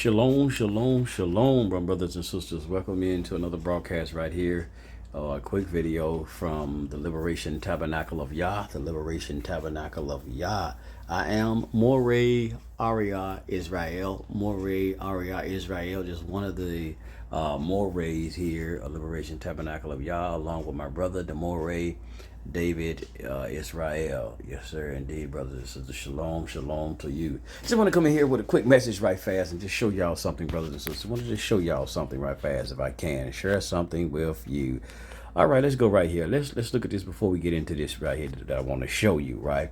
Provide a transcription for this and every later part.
Shalom, shalom, shalom, my brothers and sisters. Welcome into another broadcast right here. A quick video from the Liberation Tabernacle of Yah, the Liberation Tabernacle of Yah. I am Moreh Aria Israel. Moreh Aria Israel, just one of the Morays here, a Liberation Tabernacle of Yah, along with my brother, the Moreh David Israel. Yes, sir, indeed, brothers and sisters. Shalom, shalom to you. Just want to come in here with a quick message right fast and just show y'all something, brothers and sisters. I want to just show y'all something right fast if I can. Share something with you. All right, let's go right here. Let's look at this before we get into this right here that I want to show you, right?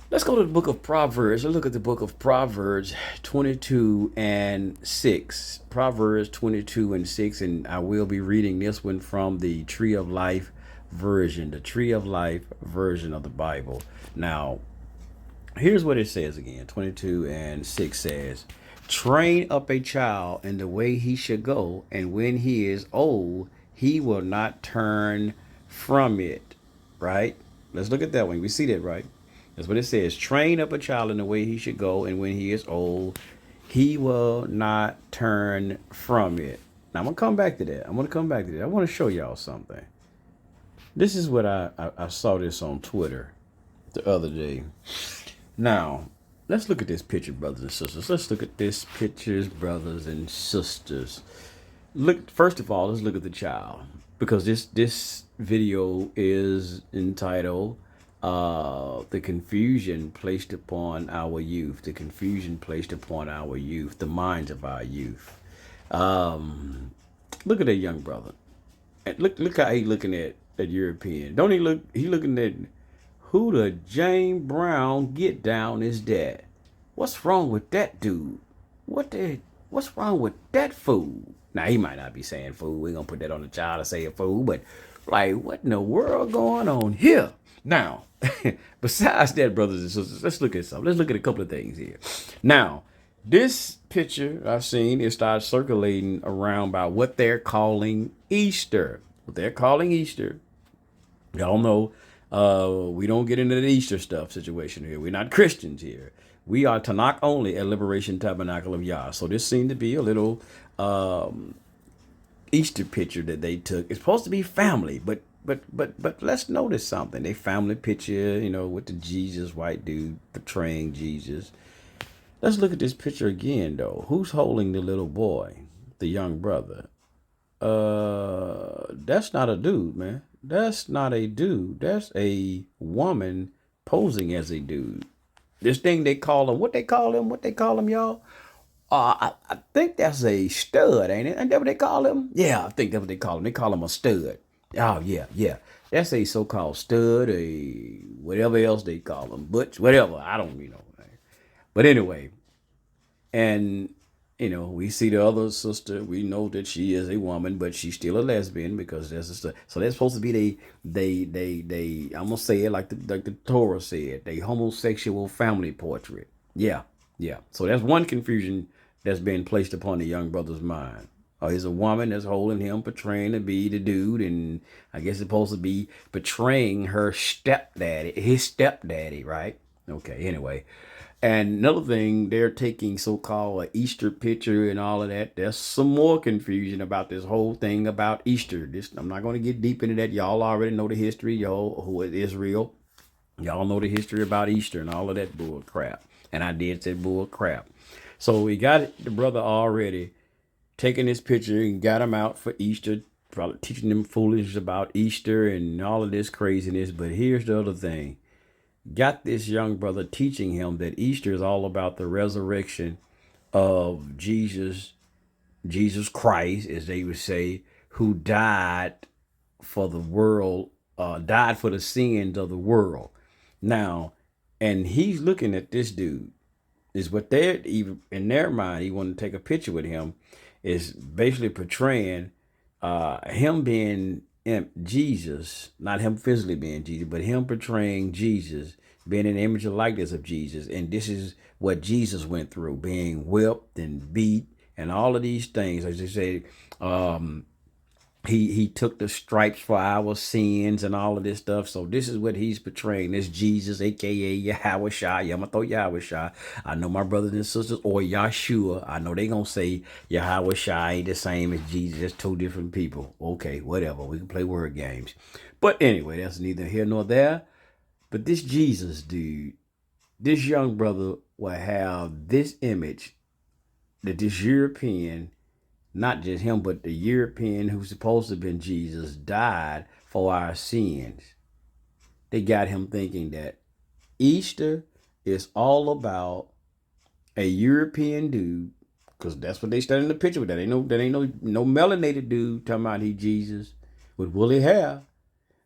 Let's go to the book of Proverbs. Let's look at the book of Proverbs 22 and 6. Proverbs 22 and 6, and I will be reading this one from the Tree of Life version, the Tree of Life version of the Bible. Now, here's what it says again. 22 and 6 says, train up a child in the way he should go, and when he is old, he will not turn from it. Right? Let's look at that one. We see that, right? That's what it says. Train up a child in the way he should go, and when he is old, he will not turn from it. Now, I'm going to come back to that. I want to show y'all something. This is what I saw this on Twitter the other day. Now, let's look at this picture, brothers and sisters. Let's look at this pictures, brothers and sisters. Look, first of all, let's look at the child, because this video is entitled the confusion placed upon our youth, the confusion placed upon our youth, the minds of our youth. Look at that young brother. And look how he looking at European. Don't he look? He looking at who the James Brown get down is that? What's wrong with that dude? What's wrong with that fool? Now he might not be saying fool. We gonna put that on the child to say a fool, but like what in the world going on here? Now, besides that, brothers and sisters, let's look at something. Let's look at a couple of things here. Now, this picture I've seen, it starts circulating around about what they're calling Easter. What they're calling Easter. Y'all know we don't get into the Easter stuff situation here. We're not Christians here. We are Tanakh only at Liberation Tabernacle of Yah. So this seemed to be a little Easter picture that they took. It's supposed to be family, but let's notice something. They family picture, with the Jesus white dude portraying Jesus. Let's look at this picture again, though. Who's holding the little boy, the young brother? That's not a dude, man. That's not a dude. That's a woman posing as a dude. This thing they call him, what they call him, y'all? I think that's a stud, ain't it? Ain't that what they call him? Yeah, I think that's what they call him. They call him a stud. Oh, yeah. That's a so-called stud, a whatever else they call him. Butch, whatever. I don't, But anyway, and, we see the other sister. We know that she is a woman, but she's still a lesbian because so they're supposed to be they I'm going to say it like the Torah said, they homosexual family portrait. Yeah. So that's one confusion that's been placed upon the young brother's mind. He's a woman that's holding him, portraying to be the dude, and I guess it's supposed to be portraying her stepdaddy, his stepdaddy, right? Okay, anyway. And another thing, they're taking so-called Easter picture and all of that. There's some more confusion about this whole thing about Easter. I'm not going to get deep into that. Y'all already know the history. Y'all who is Israel, y'all know the history about Easter and all of that bull crap. And I did say bull crap. So we got the brother already taking this picture and got him out for Easter, probably teaching them foolish about Easter and all of this craziness. But here's the other thing. Got this young brother teaching him that Easter is all about the resurrection of Jesus Christ, as they would say, who died for the world, died for the sins of the world. Now, and he's looking at this dude, is what they're even in their mind. He wanted to take a picture with him, is basically portraying him being Jesus, not him physically being Jesus, but him portraying Jesus, being an image and likeness of Jesus. And this is what Jesus went through, being whipped and beat and all of these things. As they say, He took the stripes for our sins and all of this stuff. So this is what he's portraying. This Jesus, aka Yahweh Shai. I'm gonna throw Yahweh Shai. I know my brothers and sisters, or Yahshua. I know they gonna say Yahweh Shai ain't the same as Jesus. It's two different people. Okay, whatever. We can play word games. But anyway, that's neither here nor there. But this Jesus dude, this young brother will have this image that this European, not just him, but the European who's supposed to have been Jesus, died for our sins. They got him thinking that Easter is all about a European dude, because that's what they started in the picture with. That ain't no melanated dude talking about he Jesus with woolly hair.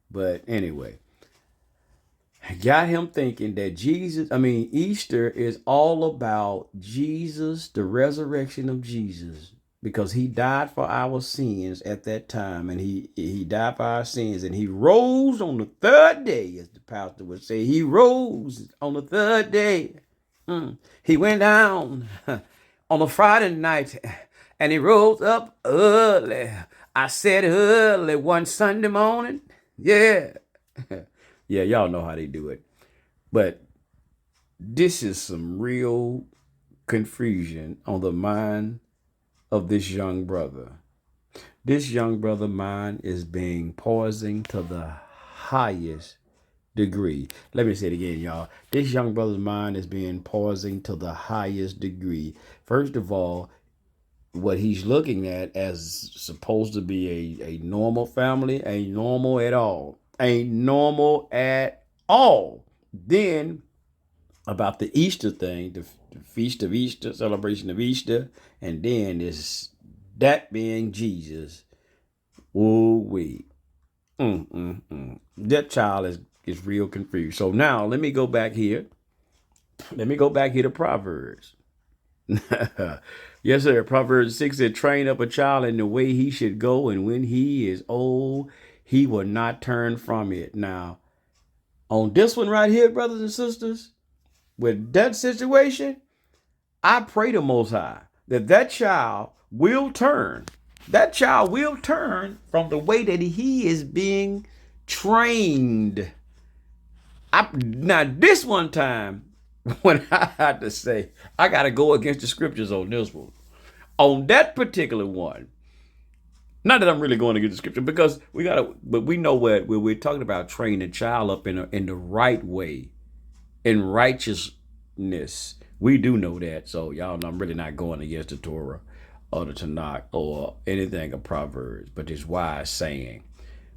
But anyway, got him thinking that Easter is all about Jesus, the resurrection of Jesus, because he died for our sins at that time, and he died for our sins, and he rose on the third day, as the pastor would say. He rose on the third day. He went down on a Friday night, and he rose up early. I said early one Sunday morning. Yeah. Yeah, y'all know how they do it. But this is some real confusion on the mind of this young brother. This young brother mind is being poisoned to the highest degree. Let me say it again, y'all. This young brother's mind is being poisoned to the highest degree. First of all, what he's looking at as supposed to be a normal family ain't normal at all. Ain't normal at all. Then about the Easter thing, the feast of Easter, celebration of Easter, and then is that being Jesus. Ooh wee. That child is real confused. So now let me go back here. Let me go back here to Proverbs. Yes, sir. Proverbs 6 said, train up a child in the way he should go, and when he is old, he will not turn from it. Now, on this one right here, brothers and sisters, with that situation, I pray to Most High that child will turn. That child will turn from the way that he is being trained. Now, this one time, when I had to say, I got to go against the scriptures on this one. On that particular one, not that I'm really going against the scripture, because but we know what we're talking about, training a child up in the right way, in righteousness. We do know that. So y'all know I'm really not going against the Torah or the Tanakh or anything of Proverbs, but it's wise saying.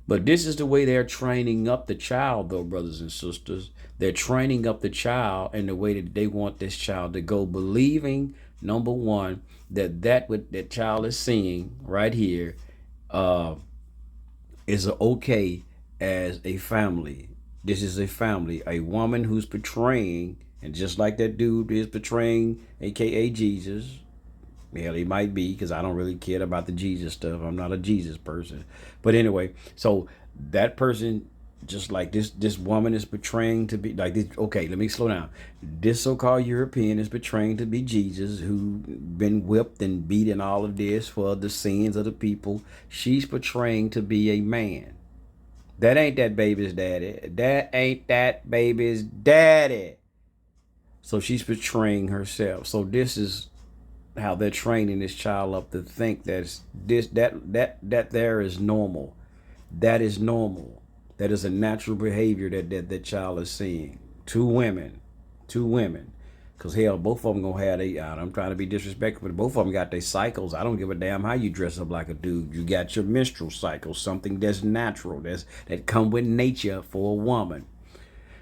But this is the way they're training up the child, though, brothers and sisters. They're training up the child in the way that they want this child to go, believing, number one, that what that child is seeing right here is okay as a family. This is a family, a woman who's portraying, and just like that dude is portraying, aka Jesus. Hell, he might be, because I don't really care about the Jesus stuff. I'm not a Jesus person. But anyway, so that person, just like this woman is portraying to be like this. Okay, let me slow down. This so-called European is portraying to be Jesus, who been whipped and beat and all of this for the sins of the people. She's portraying to be a man. That ain't that baby's daddy. That ain't that baby's daddy. So she's portraying herself. So this is how they're training this child up to think that there is normal. That is normal. That is a natural behavior that child is seeing. Two women. Because hell, both of them gonna have I'm trying to be disrespectful, but both of them got their cycles. I don't give a damn how you dress up like a dude. You got your menstrual cycle, something that's natural, that come with nature for a woman.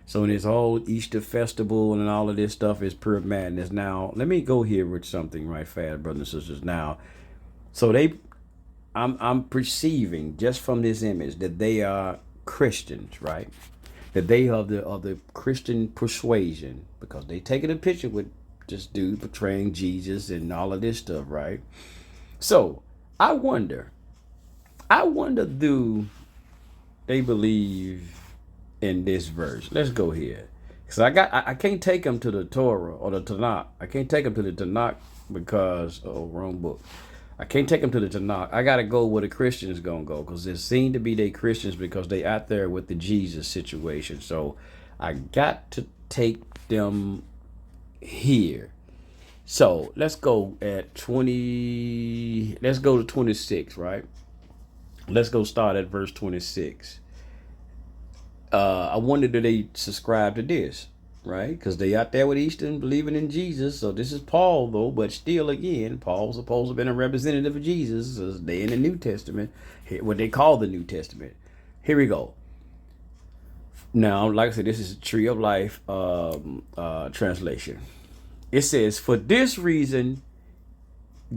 So in this whole Easter festival and all of this stuff is pure madness. Now, let me go here with something right fast, brothers and sisters. Now, so I'm perceiving just from this image that they are Christians, right? That they are of the Christian persuasion, because they taking a picture with this dude portraying Jesus and all of this stuff, right? So I wonder, do they believe in this verse? Let's go here, because I can't take them to the Torah or the Tanakh. I can't take them to the Tanakh because wrong book. I can't take them to the Tanakh. I gotta go where the Christians gonna go, because they seem to be they Christians because they out there with the Jesus situation. So I got to take them here. So let's go at 20. Let's go to 26, right? Let's go start at verse 26. I wonder, do they subscribe to this, right? Because they out there with Eastern believing in Jesus. So this is Paul, though, but still, again, Paul was supposed to have been a representative of Jesus. So they in the New Testament, what they call the New Testament. Here we go. Now, like I said, this is Tree of Life translation. It says, for this reason,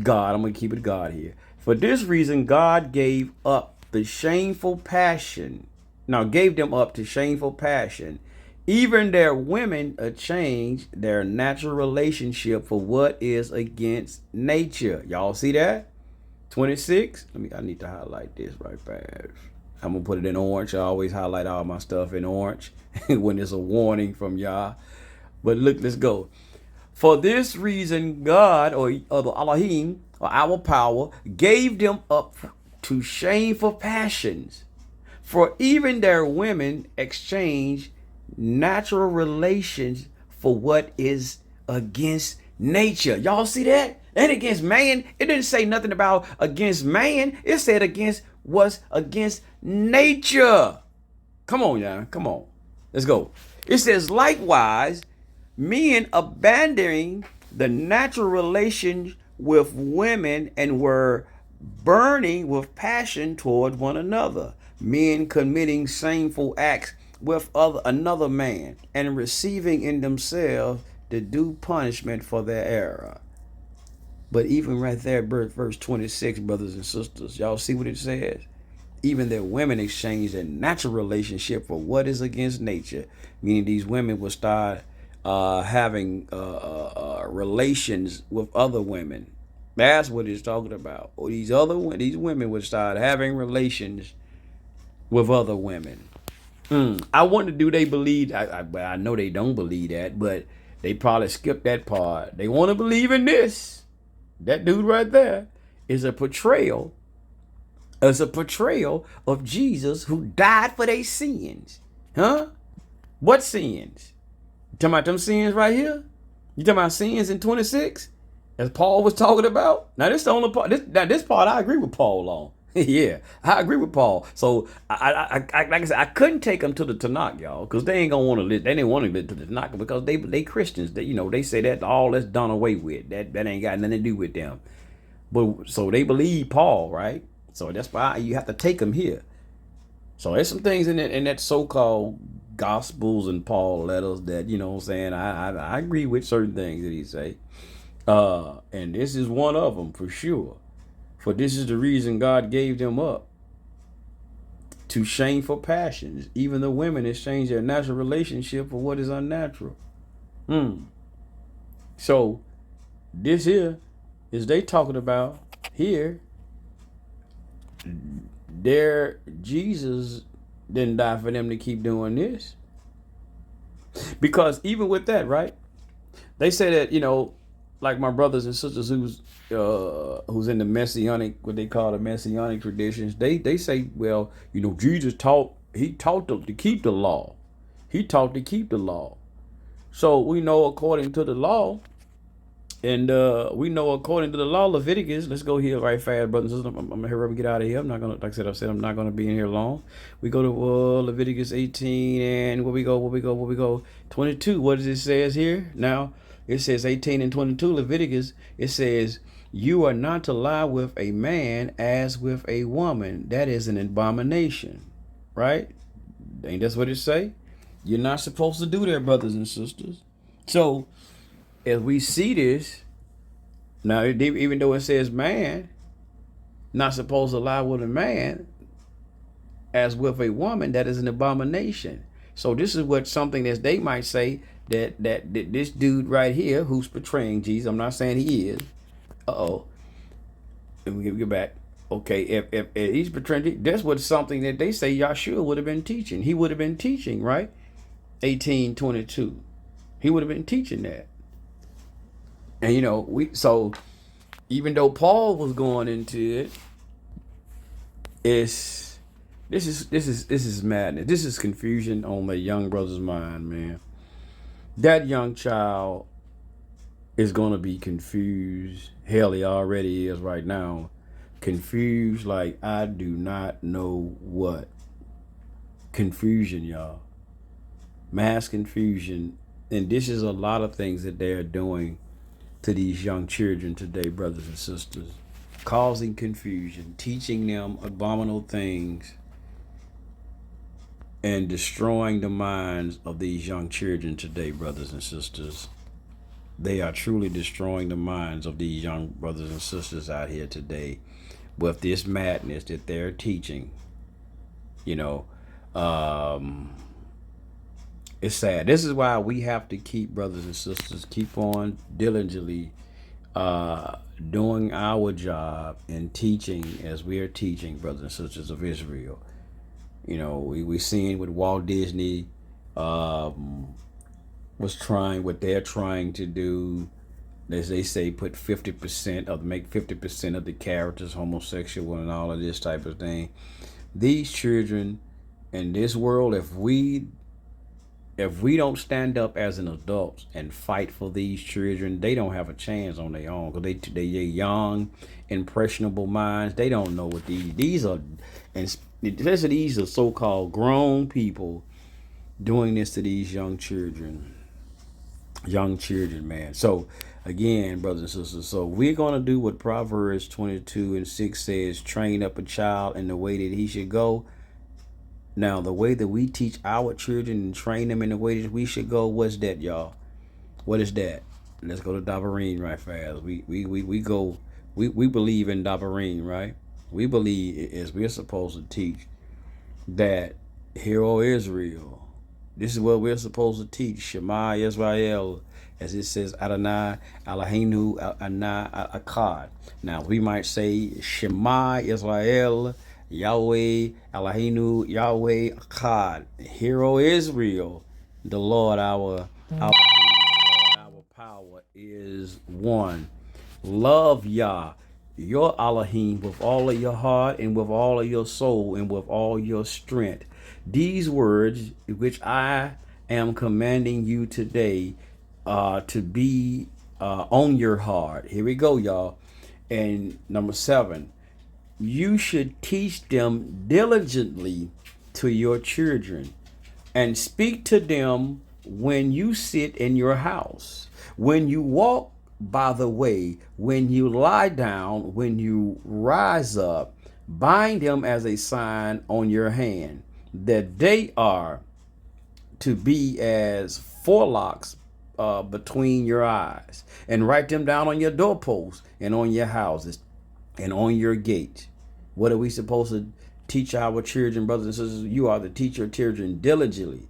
God, I'm going to keep it God here. For this reason, God gave up the shameful passion. Now, gave them up to shameful passion. Even their women changed their natural relationship for what is against nature. Y'all see that? 26. I need to highlight this right fast. I'm going to put it in orange. I always highlight all my stuff in orange when there's a warning from Yah. But look, let's go. For this reason, God, or Elohim, or our power, gave them up to shameful passions. For even their women exchange natural relations for what is against nature. Y'all see that? And against man. It didn't say nothing about against man. It said against what's against nature. Come on, y'all. Come on. Let's go. It says, likewise, men abandoning the natural relations with women and were burning with passion toward one another. Men committing shameful acts with another man and receiving in themselves the due punishment for their error. But even right there, verse 26, brothers and sisters, y'all see what it says? Even their women exchange their natural relationship for what is against nature, meaning these women will start having relations with other women. That's what it's talking about. Or these women would start having relations with other women. I wonder, do they believe? I know they don't believe that, but they probably skipped that part. They want to believe in this. That dude right there is a portrayal. It's a portrayal of Jesus who died for their sins. Huh? What sins? You talking about them sins right here? You talking about sins in 26? As Paul was talking about? Now this is the only part. This part I agree with Paul on. Yeah, I agree with Paul. So I like I said, I couldn't take them to the Tanakh, y'all, because they ain't gonna want to live. They didn't want to live to the Tanakh because they Christians. That they say that all that's done away with. That ain't got nothing to do with them. But so they believe Paul, right? So that's why you have to take them here. So there's some things in that so-called Gospels and Paul letters that what I'm saying. I agree with certain things that he say, and this is one of them for sure. For this is the reason God gave them up to shameful passions. Even the women exchange their natural relationship for what is unnatural. So this here is they talking about here. Their Jesus didn't die for them to keep doing this. Because even with that, right? They say that, like my brothers and sisters who's in the messianic, what they call the messianic traditions, they say, well, Jesus taught to keep the law. He taught to keep the law. So we know according to the law, and according to the law, Leviticus, let's go here right fast, brothers and sisters. I'm gonna hurry up and get out of here. I'm not gonna, like I said, I'm not gonna be in here long. We go to Leviticus 18, and where we go, 22. What does it says here? Now, it says 18 and 22, Leviticus, it says, you are not to lie with a man as with a woman. That is an abomination, right? Ain't that's what it say? You're not supposed to do that, brothers and sisters. So, as we see this, now, even though it says man, not supposed to lie with a man as with a woman, that is an abomination. So this is what something that they might say that this dude right here who's portraying Jesus, I'm not saying he is. Let me get back. Okay, if he's portraying, that's what something that they say Yahshua would have been teaching. He would have been teaching, right? 18:22. He would have been teaching that. And even though Paul was going into it, it's this is madness. This is confusion on the young brother's mind, man. That young child is gonna be confused. Hell, he already is right now. Confused like I do not know what. Confusion, y'all. Mass confusion. And this is a lot of things that they're doing to these young children today, brothers and sisters. Causing confusion, teaching them abominable things, and destroying the minds of these young children today, brothers and sisters. They are truly destroying the minds of these young brothers and sisters out here today with this madness that they're teaching. You know, um, it's sad. This is why we have to keep, brothers and sisters, keep on diligently doing our job and teaching as we are teaching, brothers and sisters of Israel. You know, we seen what Walt Disney was trying, what they're trying to do. As they say, put 50% of make 50% of the characters homosexual and all of this type of thing. These children in this world, if we don't stand up as an adult and fight for these children, they don't have a chance on their own because they young, impressionable minds. They don't know what these are, and especially these are so-called grown people doing this to these young children, man. So again, brothers and sisters, so we're going to do what Proverbs 22:6 says: train up a child in the way that he should go. Now, the way that we teach our children and train them in the way that we should go, what's that, y'all? What is that? Let's go to Dabarine right fast. We believe in Dabarine, right? We believe as we're supposed to teach that, hear, O Israel. This is what we're supposed to teach. Shema Yisrael, as it says, Adonai Eloheinu Adonai Akkad. Now, we might say Shema Yisrael, Yahweh Eloheinu Yahweh Akkad. Hear, O Israel, the Lord our power is one. Love Yah, your Elohim, with all of your heart and with all of your soul and with all your strength. These words which I am commanding you today to be on your heart. Here we go, y'all. And number 7, you should teach them diligently to your children and speak to them when you sit in your house, when you walk by the way, when you lie down, when you rise up. Bind them as a sign on your hand, that they are to be as forelocks between your eyes, and write them down on your doorposts and on your houses and on your gates. What are we supposed to teach our children, brothers and sisters? You are to teach your children diligently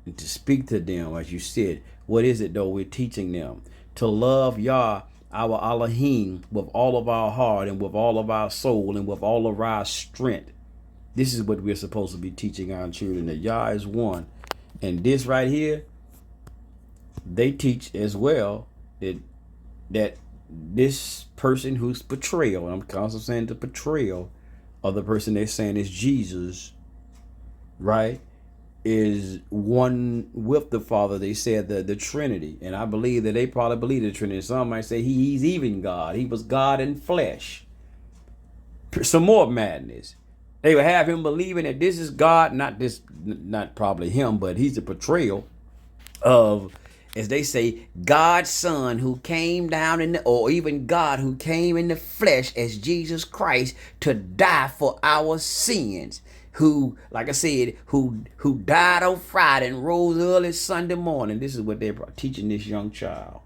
and to speak to them, as you said. What is it, though, we're teaching them? To love Yah, our Elohim, with all of our heart and with all of our soul and with all of our strength. This is what we're supposed to be teaching our children, that Yah is one. And this right here, they teach as well that this person who's betrayal, and I'm constantly saying the betrayal of the person they're saying is Jesus, right, is one with the Father. They said the Trinity, and I believe that they probably believe the Trinity. Some might say he's even God. He was God in flesh. Some more madness. They would have him believing that this is God, not probably him, but he's the portrayal of, as they say, God's son who came down or even God who came in the flesh as Jesus Christ to die for our sins. Who, like I said, who died on Friday and rose early Sunday morning. This is what they're teaching this young child,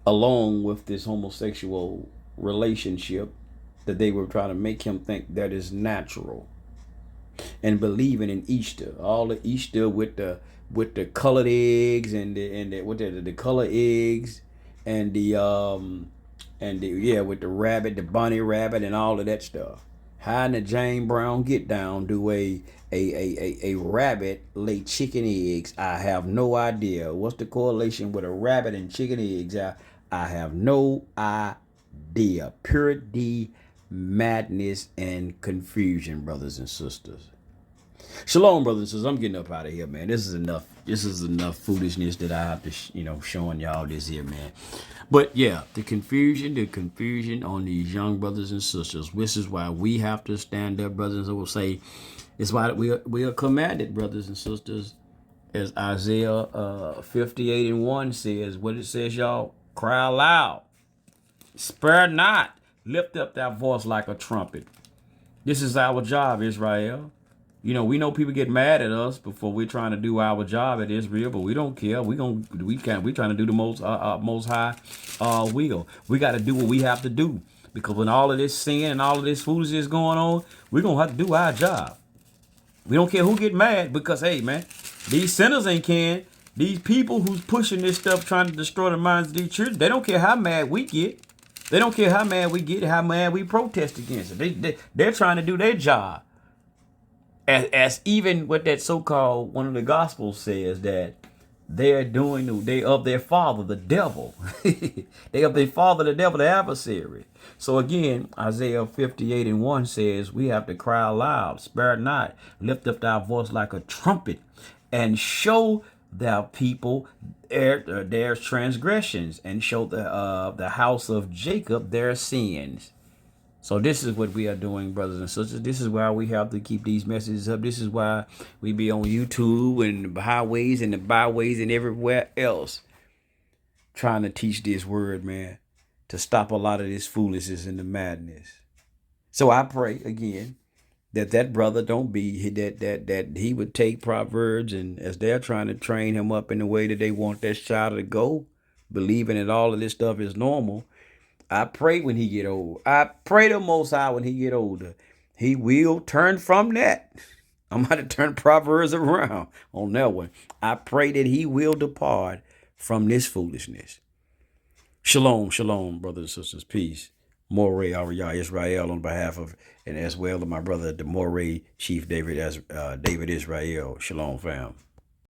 along with this homosexual relationship that they were trying to make him think that is natural, and believing in Easter, all the Easter with the colored eggs and the colored eggs and the with the rabbit, the bunny rabbit, and all of that stuff. How in the Jane Brown get down do a rabbit lay chicken eggs? I have no idea. What's the correlation with a rabbit and chicken eggs? I have no idea. Purity, madness, and confusion, brothers and sisters. Shalom, brothers and sisters. I'm getting up out of here, man. This is enough. This is enough foolishness that I have to, showing y'all this here, man. But yeah, the confusion on these young brothers and sisters. This is why we have to stand up, brothers. And will say, it's why we are commanded, brothers and sisters, as Isaiah 58:1 says. What it says, y'all, cry aloud, spare not, lift up that voice like a trumpet. This is our job, Israel. We know people get mad at us before we're trying to do our job at Israel, but we don't care. We trying to do the most high will. We got to do what we have to do, because when all of this sin and all of this foolishness is going on, we're gonna have to do our job. We don't care who get mad, because hey, man, these sinners ain't can. These people who's pushing this stuff, trying to destroy the minds of these children, they don't care how mad we get. They don't care how mad we get, how mad we protest against it. They're trying to do their job. As even what that so-called one of the gospels says, that they of their father, the devil. They of their father, the devil, the adversary. So again, Isaiah 58:1 says we have to cry aloud, spare not, lift up thy voice like a trumpet, and show thou people their transgressions, and show the house of Jacob their sins. So this is what we are doing, brothers and sisters. This is why we have to keep these messages up. This is why we be on YouTube and the highways and the byways and everywhere else, trying to teach this word, man, to stop a lot of this foolishness and the madness. So I pray again that brother don't be that he would take Proverbs, and as they're trying to train him up in the way that they want that child to go, believing that all of this stuff is normal. I pray when he get old. I pray the Most High when he get older, he will turn from that. I'm going to turn Proverbs around on that one. I pray that he will depart from this foolishness. Shalom, shalom, brothers and sisters. Peace. Moray Ariyah Israel on behalf of, and as well of my brother, the Moray Chief David Israel. Shalom, fam.